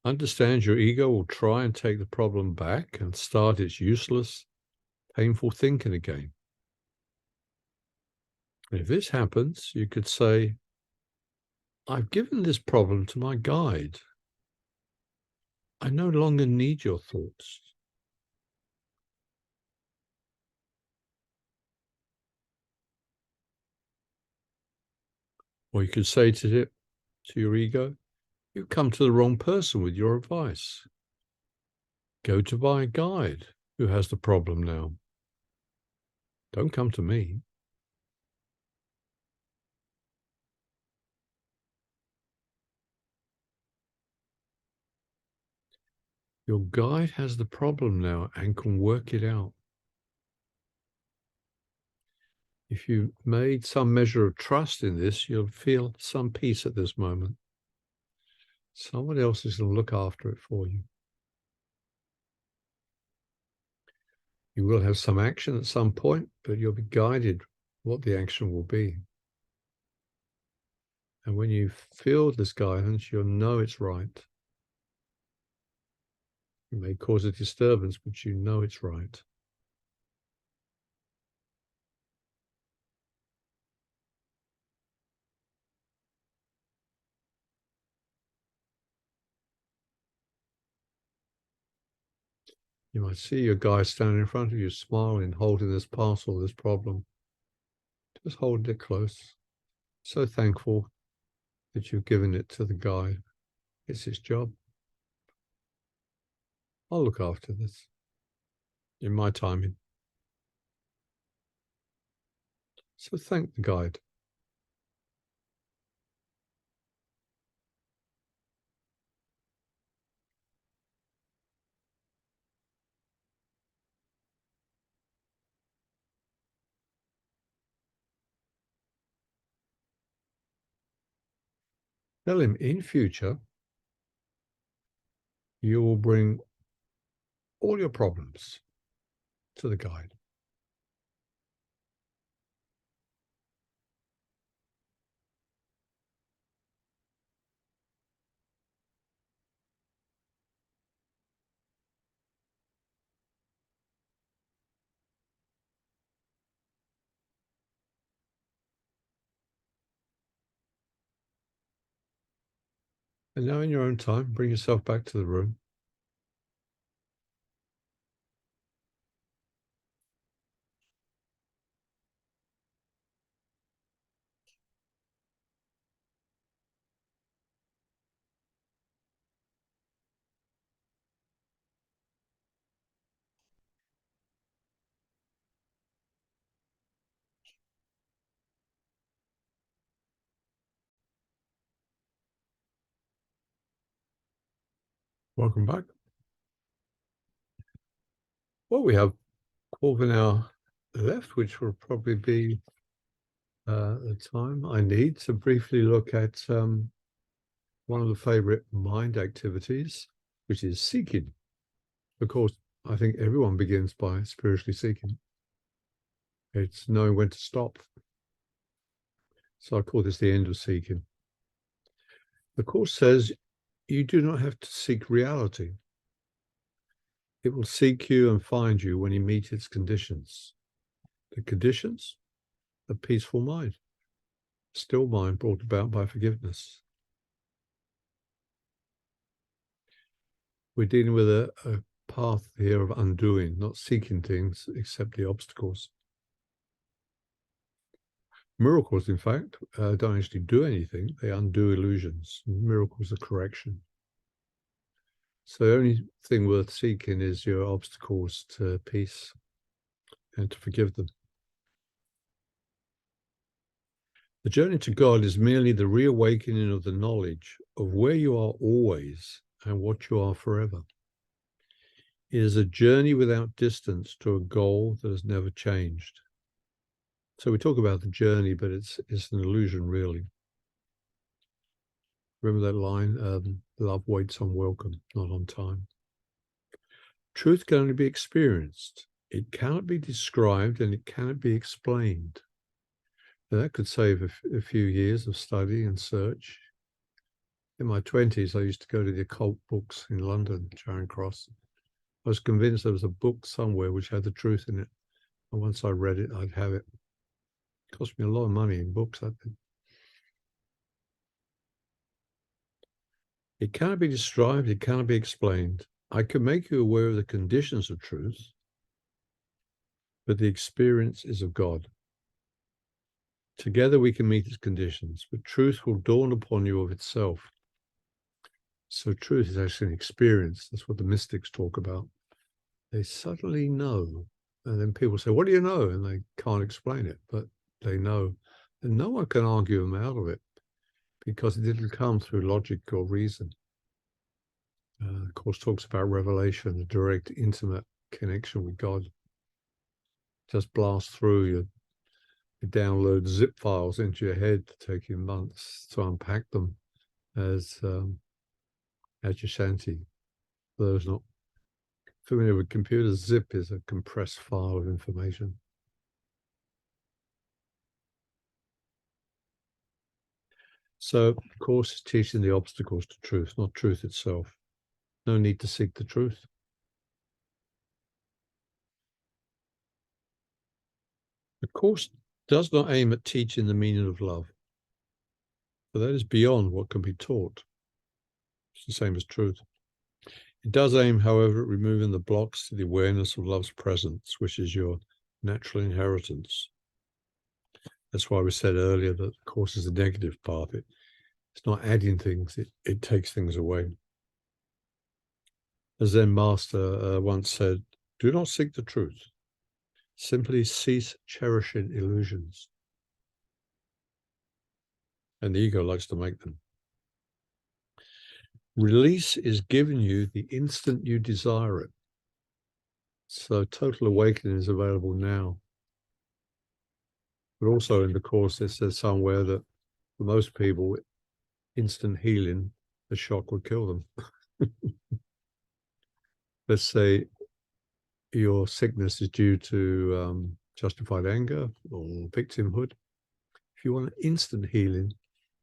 Understand your ego will try and take the problem back and start its useless, painful thinking again. And if this happens, you could say, I've given this problem to my guide. I no longer need your thoughts. Or you could say to your ego, you've come to the wrong person with your advice. Go to my guide who has the problem now. Don't come to me. Your guide has the problem now and can work it out. If you made some measure of trust in this, you'll feel some peace at this moment. Someone else is going to look after it for you. You will have some action at some point, but you'll be guided what the action will be. And when you feel this guidance, you'll know it's right. It may cause a disturbance, but you know it's right. You might see your guy standing in front of you, smiling, holding this parcel, this problem. Just holding it close. So thankful that you've given it to the guide. It's his job. I'll look after this in my timing. So thank the guide. Tell him in future, you will bring all your problems to the guide. And now in your own time, bring yourself back to the room. Welcome back. Well, we have 12 an hour left, which will probably be the time, I need to briefly look at one of the favorite mind activities, which is seeking. Of course, I think everyone begins by spiritually seeking. It's knowing when to stop. So I call this the end of seeking. The Course says you do not have to seek reality. It will seek you and find you when you meet its conditions. The conditions? A peaceful mind, still mind brought about by forgiveness. We're dealing with a path here of undoing, not seeking things except the obstacles. Miracles, in fact, don't actually do anything. They undo illusions. Miracles are correction. So the only thing worth seeking is your obstacles to peace and to forgive them. The journey to God is merely the reawakening of the knowledge of where you are always and what you are forever. It is a journey without distance to a goal that has never changed. So we talk about the journey, but it's an illusion, really. Remember that line, love waits on welcome, not on time. Truth can only be experienced. It cannot be described and it cannot be explained. Now, that could save a few years of study and search. In my 20s, I used to go to the occult books in London, Charing Cross. I was convinced there was a book somewhere which had the truth in it. And once I read it, I'd have it. It cost me a lot of money in books, I think. It cannot be described, it cannot be explained. I can make you aware of the conditions of truth, but the experience is of God. Together we can meet its conditions, but truth will dawn upon you of itself. So truth is actually an experience. That's what the mystics talk about. They suddenly know. And then people say, what do you know? And they can't explain it, but they know. And no one can argue them out of it because it didn't come through logic or reason. Of course, talks about revelation, a direct, intimate connection with God. Just blast through you download zip files into your head, taking months to unpack them as your shanty. For those not familiar with computers, zip is a compressed file of information. So, of course, it's teaching the obstacles to truth, not truth itself. No need to seek the truth. The Course does not aim at teaching the meaning of love, for that is beyond what can be taught. It's the same as truth. It does aim, however, at removing the blocks to the awareness of love's presence, which is your natural inheritance. That's why we said earlier that the Course is a negative path. It's not adding things, it takes things away. A Zen master once said, do not seek the truth. Simply cease cherishing illusions. And the ego likes to make them. Release is given you the instant you desire it. So total awakening is available now. But also in the Course, it says somewhere that for most people, instant healing, the shock would kill them. Let's say your sickness is due to justified anger or victimhood. If you want instant healing,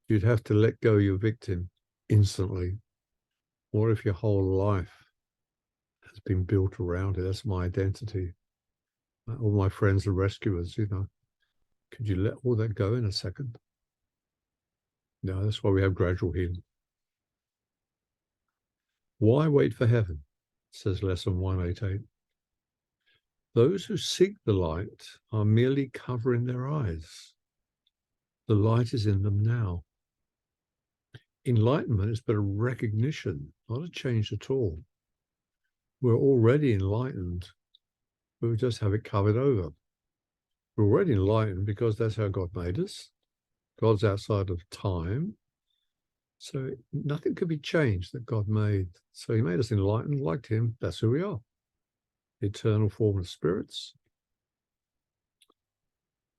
you'd have to let go your victim instantly. Or if your whole life has been built around it, that's my identity. All my friends are rescuers, you know. Could you let all that go in a second? No, that's why we have gradual healing. Why wait for heaven? Says lesson 188. Those who seek the light are merely covering their eyes. The light is in them now. Enlightenment is but a recognition, not a change at all. We're already enlightened, but we just have it covered over. We're already enlightened because that's how God made us. God's outside of time. So nothing could be changed that God made. So he made us enlightened, like him. That's who we are. Eternal form of spirits.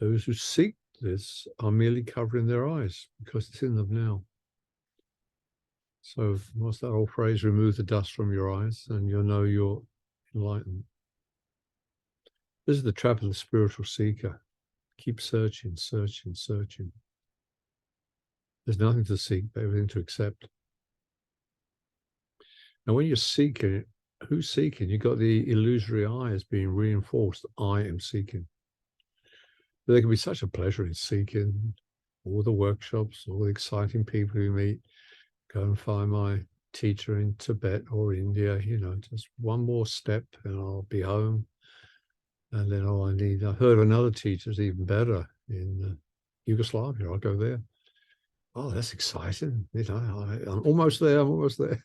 Those who seek this are merely covering their eyes because it's in them now. So what's that old phrase? Remove the dust from your eyes and you'll know you're enlightened. This is the trap of the spiritual seeker. Keep searching, searching, searching. There's nothing to seek, but everything to accept. And when you're seeking, who's seeking? You've got the illusory I as being reinforced. I am seeking. But there can be such a pleasure in seeking. All the workshops, all the exciting people you meet. Go and find my teacher in Tibet or India, you know, just one more step and I'll be home. And then all I need, I heard another teacher's even better in Yugoslavia. I'll go there. Oh, that's exciting. You know, I'm almost there. I'm almost there.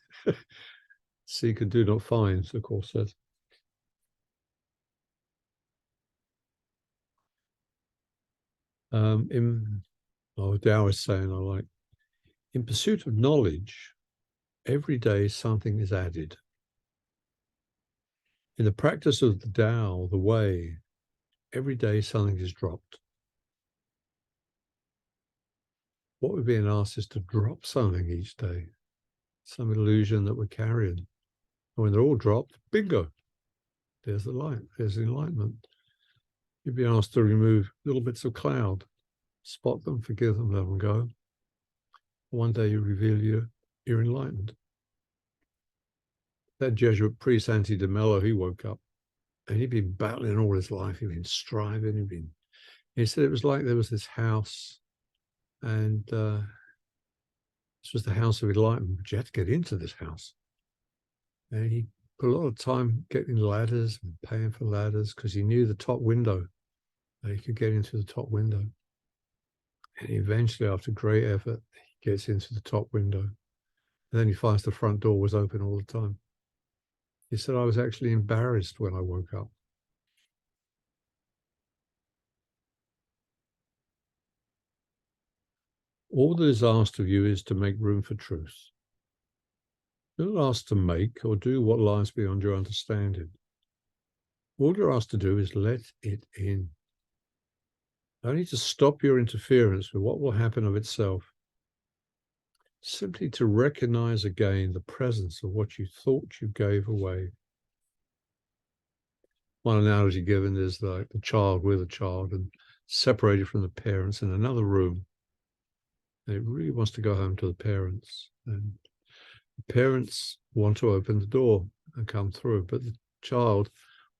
Seek and do not find, the Course says. Dao is saying, I like, in pursuit of knowledge, every day something is added. In the practice of the Tao, the way, every day something is dropped. What we're being asked is to drop something each day, some illusion that we're carrying. And when they're all dropped, bingo, there's the light, there's the enlightenment. You'd be asked to remove little bits of cloud, spot them, forgive them, let them go. One day you reveal you're enlightened. That Jesuit priest, Anti de Mello, he woke up and he'd been battling all his life. He'd been striving. He said it was like there was this house and this was the house of enlightenment, but you had to get into this house. And he put a lot of time getting ladders and paying for ladders because he knew the top window. He could get into the top window. And eventually, after great effort, he gets into the top window. And then he finds the front door was open all the time. He said, I was actually embarrassed when I woke up. All that is asked of you is to make room for truth. You're not asked to make or do what lies beyond your understanding. All you're asked to do is let it in. Only to stop your interference with what will happen of itself. Simply to recognize again the presence of what you thought you gave away. One analogy given is like the child with a child and separated from the parents in another room. And it really wants to go home to the parents. And the parents want to open the door and come through, but the child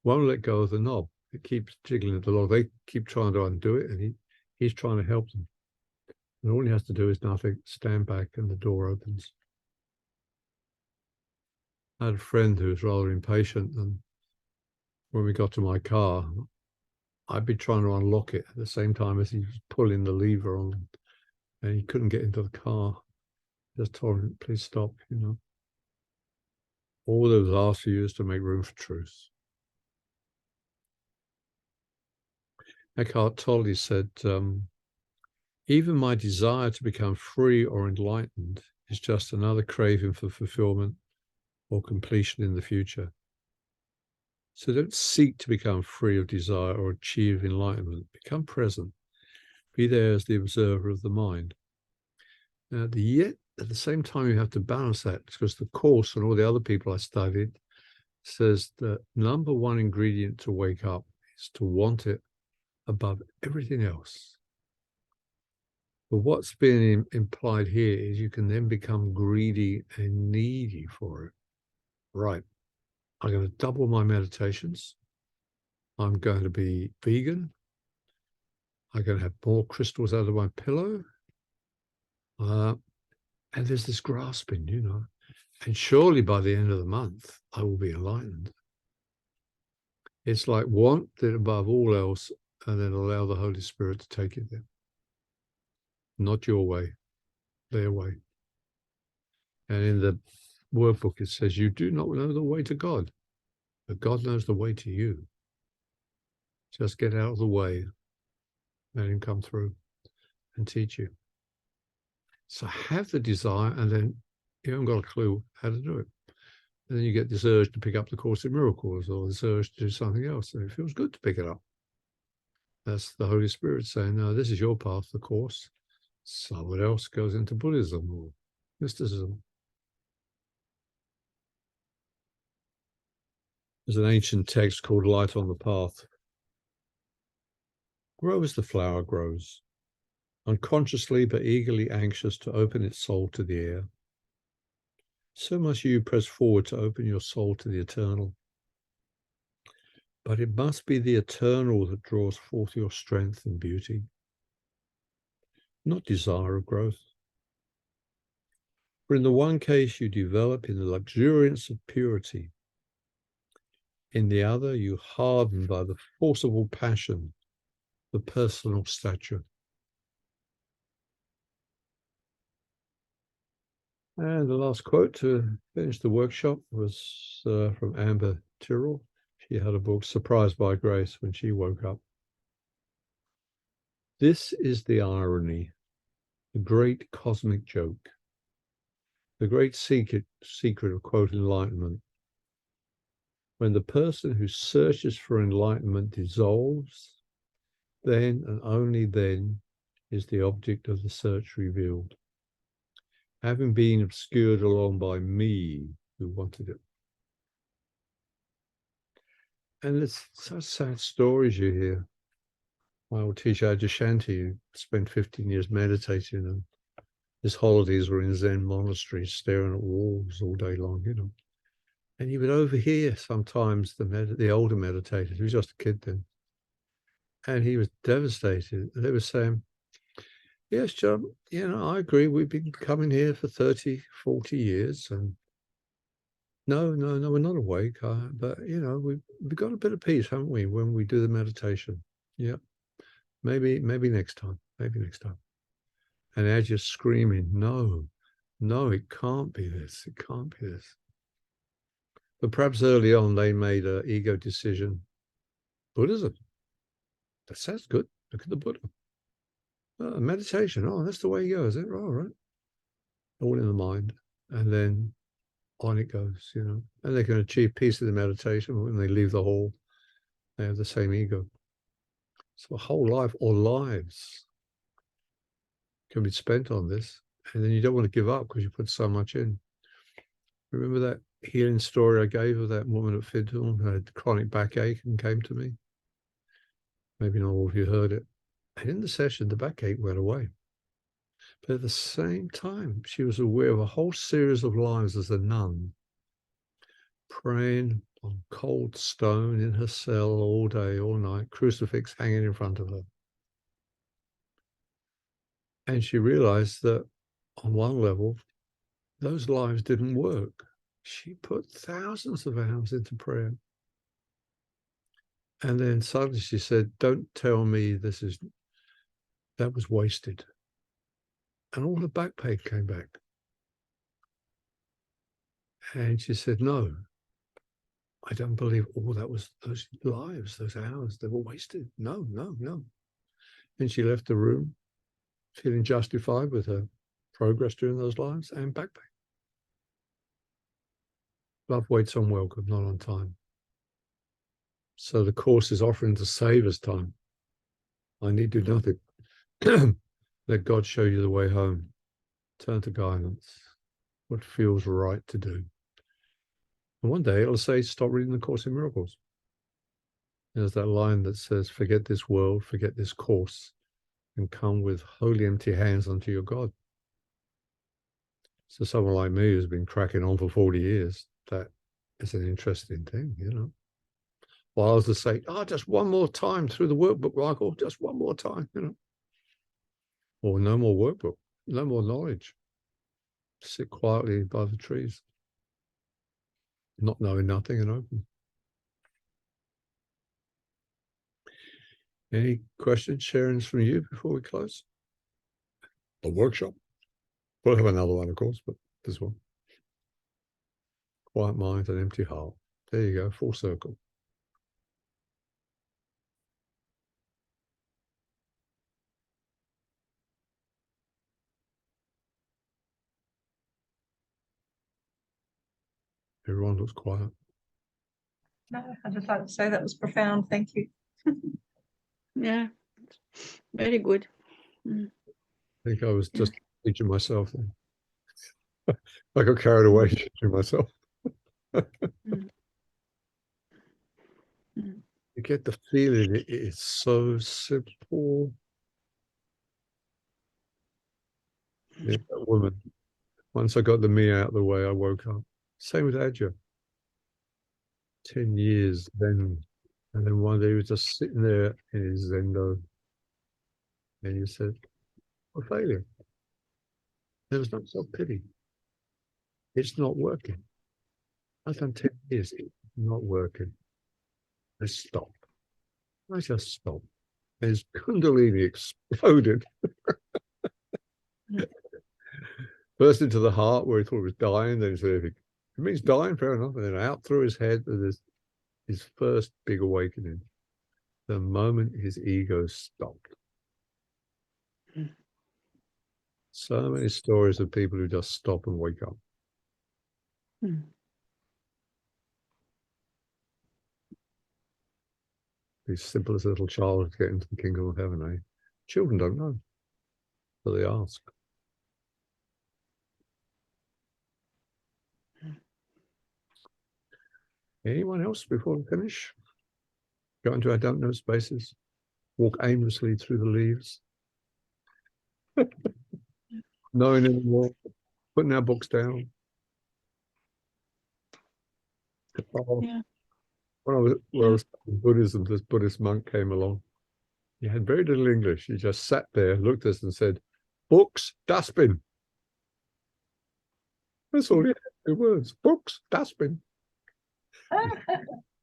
won't let go of the knob. It keeps jiggling at the lock. They keep trying to undo it, and he's trying to help them. And all he has to do is nothing, stand back, and the door opens. I had a friend who was rather impatient, and when we got to my car, I'd be trying to unlock it at the same time as he was pulling the lever on, and he couldn't get into the car. Just told him, please stop, you know. All that was asked for you is to make room for truth. Eckhart Tolle said, even my desire to become free or enlightened is just another craving for fulfillment or completion in the future. So don't seek to become free of desire or achieve enlightenment. Become present. Be there as the observer of the mind. Now, yet at the same time, you have to balance that because the Course and all the other people I studied says the number one ingredient to wake up is to want it above everything else. But what's being implied here is you can then become greedy and needy for it. Right. I'm going to double my meditations. I'm going to be vegan. I'm going to have more crystals out of my pillow. And there's this grasping, you know. And surely by the end of the month, I will be enlightened. It's like want it above all else and then allow the Holy Spirit to take it there. Not your way, their way. And in the workbook, it says, you do not know the way to God, but God knows the way to you. Just get out of the way, let him come through and teach you. So have the desire, and then you haven't got a clue how to do it. And then you get this urge to pick up the Course in Miracles or this urge to do something else, and it feels good to pick it up. That's the Holy Spirit saying, no, this is your path, the course. Someone else goes into Buddhism or mysticism. There's an ancient text called Light on the Path. Grow as the flower grows, unconsciously but eagerly anxious to open its soul to the air. So must you press forward to open your soul to the eternal. But it must be the eternal that draws forth your strength and beauty, not desire of growth. For in the one case you develop in the luxuriance of purity. In the other, you harden by the forcible passion, the personal stature. And the last quote to finish the workshop was from Amber Tyrrell. She had a book, Surprised by Grace, when she woke up. This is the irony, the great cosmic joke, the great secret of, quote, enlightenment. When the person who searches for enlightenment dissolves, then and only then is the object of the search revealed, having been obscured along by me who wanted it. And it's such sad stories you hear. My old teacher, Ajashanti, spent 15 years meditating, and his holidays were in Zen monasteries, staring at walls all day long, you know. And he would overhear sometimes the older meditators. He was just a kid then. And he was devastated. They were saying, yes, John, you know, I agree. We've been coming here for 30, 40 years. And no, we're not awake. But, you know, we've got a bit of peace, haven't we, when we do the meditation? Yeah. Maybe next time. Maybe next time. And as you're screaming, no, it can't be this. It can't be this. But perhaps early on, they made an ego decision. Buddhism. That sounds good. Look at the Buddha. Meditation. Oh, that's the way you go, is it? Oh, right. All in the mind. And then on it goes, you know. And they can achieve peace in the meditation, but when they leave the hall, they have the same ego. So a whole life or lives can be spent on this. And then you don't want to give up because you put so much in. Remember that healing story I gave of that woman at Fidham who had chronic backache and came to me? Maybe not all of you heard it. And in the session, the backache went away. But at the same time, she was aware of a whole series of lives as a nun, praying on cold stone in her cell all day, all night, crucifix hanging in front of her. And she realized that on one level, those lives didn't work. She put thousands of hours into prayer. And then suddenly she said, don't tell me that was wasted. And all the back pain came back. And she said, no, I don't believe all that was those lives, those hours, they were wasted. No. And she left the room feeling justified with her progress during those lives and back pain. Love waits on welcome, not on time. So the Course is offering to save us time. I need do nothing. Let God show you the way home. Turn to guidance. What feels right to do. And one day it'll say, stop reading the Course in Miracles. There's that line that says, forget this world, forget this course, and come with wholly empty hands unto your God. So someone like me who's been cracking on for 40 years, that is an interesting thing, you know. While others say, just one more time through the workbook, Michael, just one more time, you know. Or no more workbook, no more knowledge. Sit quietly by the trees, not knowing nothing and open. Any questions, sharings from you before we close? The workshop. We'll have another one, of course, but this one. Quiet mind and empty heart. There you go, full circle. Everyone looks quiet. No, I'd just like to say that was profound. Thank you. Yeah, very good. Mm. I think I was just teaching myself then. I got carried away teaching myself. Mm. Mm. You get the feeling it is so simple. Yeah, that woman. Once I got the me out of the way, I woke up. Same with Adja. 10 years then. And then one day he was just sitting there in his Zendo. And he said, "I'm a failure. There was no self-pity. It's not working. I've done 10 years. It's not working. Let's stop." I just stopped. And his Kundalini exploded. Mm. First into the heart where he thought he was dying. Then he said, "If it means dying, fair enough." And then out through his head with his first big awakening. The moment his ego stopped. Mm. So many stories of people who just stop and wake up. Mm. Be simple as a little child to get into the kingdom of heaven, eh? Children don't know, so they ask. Anyone else before we finish? Go into our don't know spaces. Walk aimlessly through the leaves. Knowing anymore. Putting our books down. Yeah. When I was in Buddhism, this Buddhist monk came along. He had very little English. He just sat there, looked at us and said, "Books, dustbin." That's all he had, 2 words. Books, dustbin.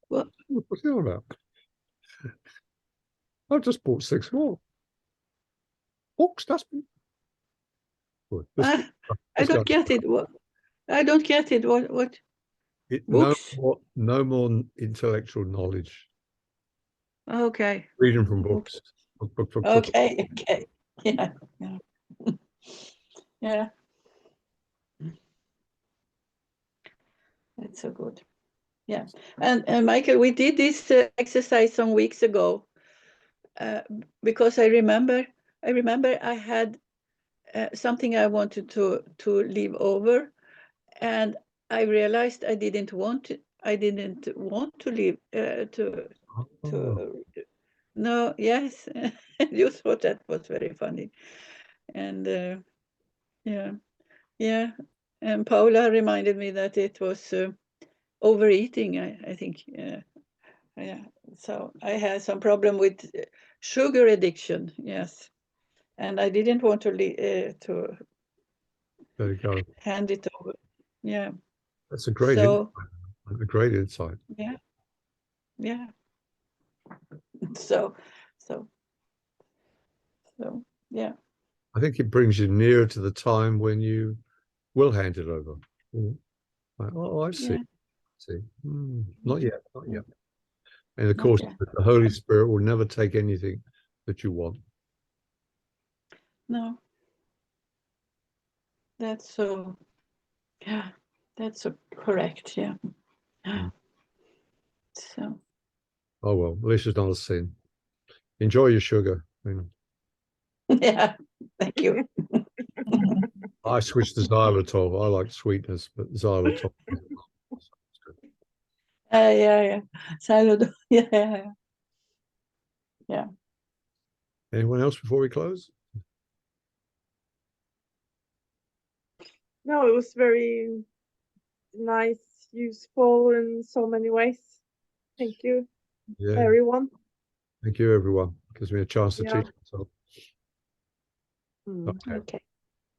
Well, What's he on about? I've just bought 6 more. Books, dustbin. Good. I don't get it. What? I don't get it. What? No Books? more intellectual knowledge. Okay. Reading from books. Book. Okay. Okay. Yeah. Yeah. Yeah. That's so good. Yeah. And Michael, we did this exercise some weeks ago because I remember I had something I wanted to leave over, and I realized I didn't want to leave to no. Yes. You thought that was very funny. And yeah, and Paula reminded me that it was overeating, I think. Yeah. So I had some problem with sugar addiction. Yes, and I didn't want to There you go. hand it over. Yeah. That's a great So a great insight. yeah. Yeah. So yeah. I think it brings you nearer to the time when you will hand it over. Like, oh, I see. Yeah. See. Not yet. Not yet. And of Not course, yet. the Holy Spirit will never take anything that you want. No. That's so. Yeah. That's so correct. Yeah. So. Oh well, at least it's not a sin. Enjoy your sugar. Yeah. Thank you. I switched to xylitol. I like sweetness, but xylitol. Yeah. Salad. Yeah. Yeah. Anyone else before we close? No, it was very nice, useful in so many ways. Thank you, Yeah. everyone. Thank you, everyone. Gives me a chance to Yeah. teach myself. Mm. Okay.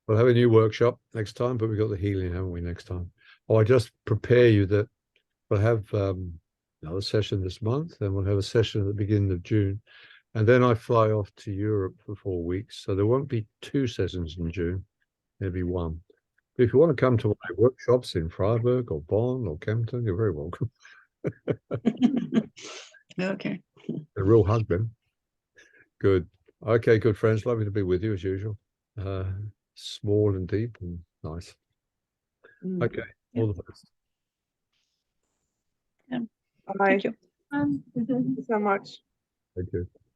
We'll have a new workshop next time, but we've got the healing, haven't we, next time? Oh, I just prepare you that we'll have another session this month, and we'll have a session at the beginning of June. And then I fly off to Europe for 4 weeks. So there won't be 2 sessions in June. There'll be 1. But if you want to come to my workshops in Freiburg or Bonn or Kempten, you're very welcome. Okay. A real husband. Good. Okay, good friends. Lovely to be with you as usual. Small and deep and nice. Mm. Okay, all the best. Bye. Thank you. Thank you so much. Thank you.